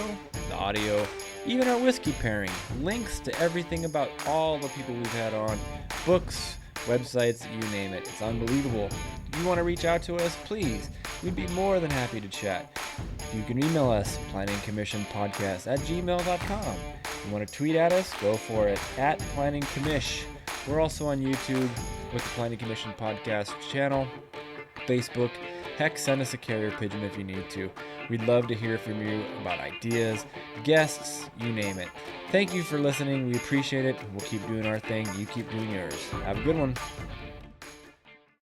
the audio, even our whiskey pairing, links to everything about all the people we've had on, books, websites, you name it. It's unbelievable. If you want to reach out to us, please. We'd be more than happy to chat. You can email us, planningcommissionpodcast@gmail.com. If you want to tweet at us, go for it, @planningcommish. We're also on YouTube with the Planning Commission Podcast channel, Facebook. Heck, send us a carrier pigeon if you need to. We'd love to hear from you about ideas, guests, you name it. Thank you for listening. We appreciate it. We'll keep doing our thing. You keep doing yours. Have a good one.